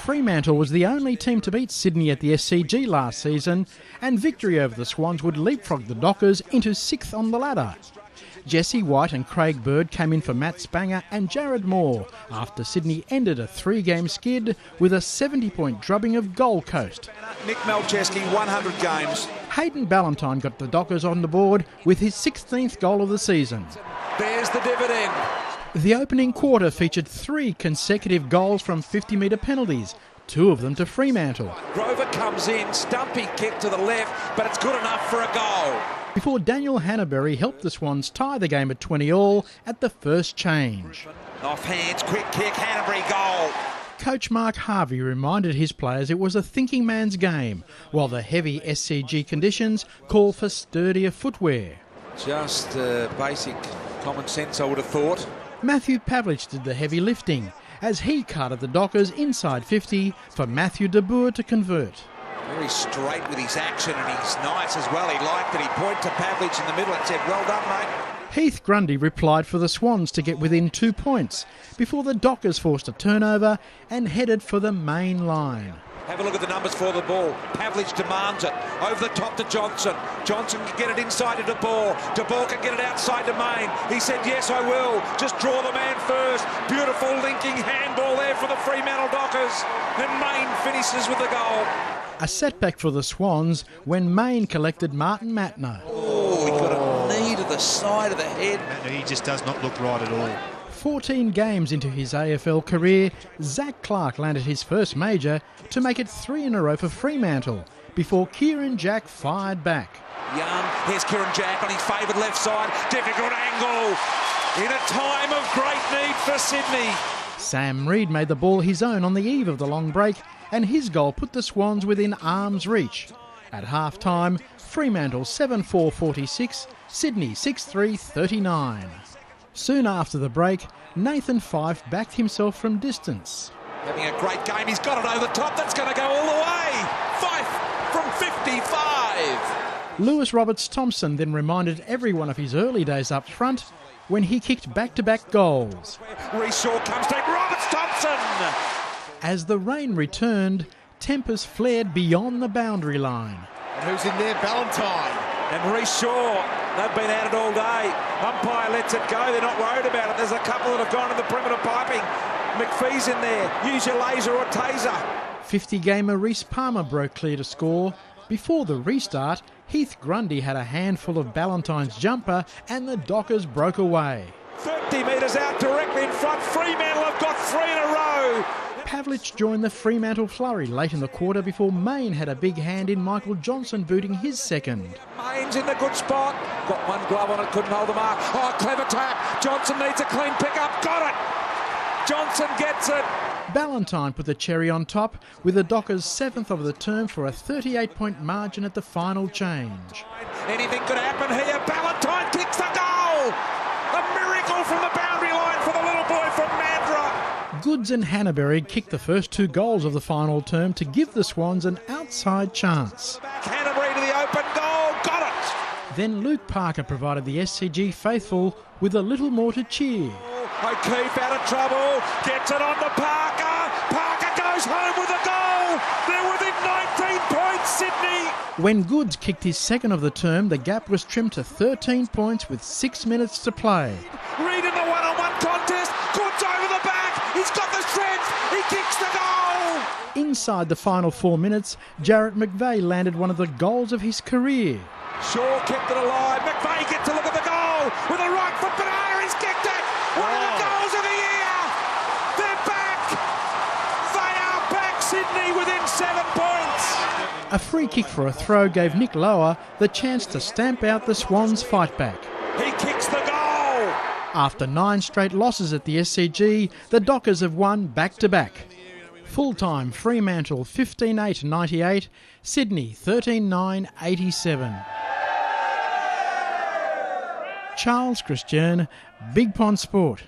Fremantle was the only team to beat Sydney at the SCG last season, and victory over the Swans would leapfrog the Dockers into 6th on the ladder. Jesse White and Craig Bird came in for Matt Spanger and Jared Moore after Sydney ended a 3-game skid with a 70-point drubbing of Gold Coast. Nick Malcheski, 100 games. Hayden Ballantyne got the Dockers on the board with his 16th goal of the season. There's the dividend. The opening quarter featured 3 consecutive goals from 50-metre penalties, 2 of them to Fremantle. Grover comes in, stumpy kick to the left, but it's good enough for a goal. Before Daniel Hannaberry helped the Swans tie the game at 20-all at the first change. Off hands, quick kick, Hannaberry goal. Coach Mark Harvey reminded his players it was a thinking man's game, while the heavy SCG conditions call for sturdier footwear. Just basic common sense, I would have thought. Matthew Pavlich did the heavy lifting as he carted the Dockers inside 50 for Matthew de Boer to convert. Very straight with his action, and he's nice as well. He liked it. He pointed to Pavlich in the middle and said, "Well done, mate." Heath Grundy replied for the Swans to get within 2 points before the Dockers forced a turnover and headed for the main line. Have a look at the numbers for the ball. Pavlich demands it. Over the top to Johnson. Johnson can get it inside to De Boer. De Boer can get it outside to Main. He said, "Yes, I will. Just draw the man first." Beautiful linking handball there for the Fremantle Dockers. And Main finishes with the goal. A setback for the Swans when Main collected Martin Matner. Oh, he got a knee to the side of the head. He just does not look right at all. 14 games into his AFL career, Zach Clark landed his first major to make it 3 in a row for Fremantle before Kieran Jack fired back. Young, here's Kieran Jack on his favoured left side. Difficult angle in a time of great need for Sydney. Sam Reid made the ball his own on the eve of the long break, and his goal put the Swans within arm's reach. At half-time, Fremantle 7-4-46, Sydney 6-3-39. Soon after the break, Nathan Fyfe backed himself from distance. Having a great game, he's got it over the top, that's going to go all the way! Fyfe from 55! Lewis Roberts-Thompson then reminded everyone of his early days up front when he kicked back-to-back goals. Reshaw comes to Roberts-Thompson! As the rain returned, tempers flared beyond the boundary line. And who's in there? Ballantyne. And Reshaw. They've been at it all day. Umpire lets it go. They're not worried about it. There's a couple that have gone to the perimeter piping. McPhee's in there. Use your laser or taser. 50-gamer Reece Palmer broke clear to score. Before the restart, Heath Grundy had a handful of Ballantyne's jumper and the Dockers broke away. 30 metres out directly in front. Fremantle have got 3 in a row. Pavlich joined the Fremantle flurry late in the quarter before Main had a big hand in Michael Johnson booting his second. Main's in the good spot. Got one glove on it, couldn't hold the mark. Oh, clever tap. Johnson needs a clean pick-up. Got it. Johnson gets it. Ballantyne put the cherry on top with the Dockers' 7th of the term for a 38-point margin at the final change. Anything could happen here. Ballantyne kicks the goal. A miracle from the boundary line for the little boy from Mandurah. Goods and Hannaberry kicked the first 2 goals of the final term to give the Swans an outside chance. Hannaberry to the open goal, got it! Then Luke Parker provided the SCG faithful with a little more to cheer. O'Keefe out of trouble, gets it on to Parker. Parker goes home with a goal. They're within 19 points, Sydney. When Goods kicked his 2nd of the term, the gap was trimmed to 13 points with 6 minutes to play. Reid in the one-on-one contest. Goods over the back. He's got the strength. He kicks the goal. Inside the final 4 minutes, Jarrett McVeigh landed one of the goals of his career. Shaw kept it alive. McVeigh gets to look at the goal with a right foot. Banana, he's kicked it. One of the goals of the year. They're back. They are back. Sydney within 7 points. A free kick for a throw gave Nick Lower the chance to stamp out the Swans' fight back. He kicks the goal. After 9 straight losses at the SCG, the Dockers have won back-to-back. Full-time Fremantle 15-8-98, Sydney 13-9-87. Charles Christian, Big Pond Sport.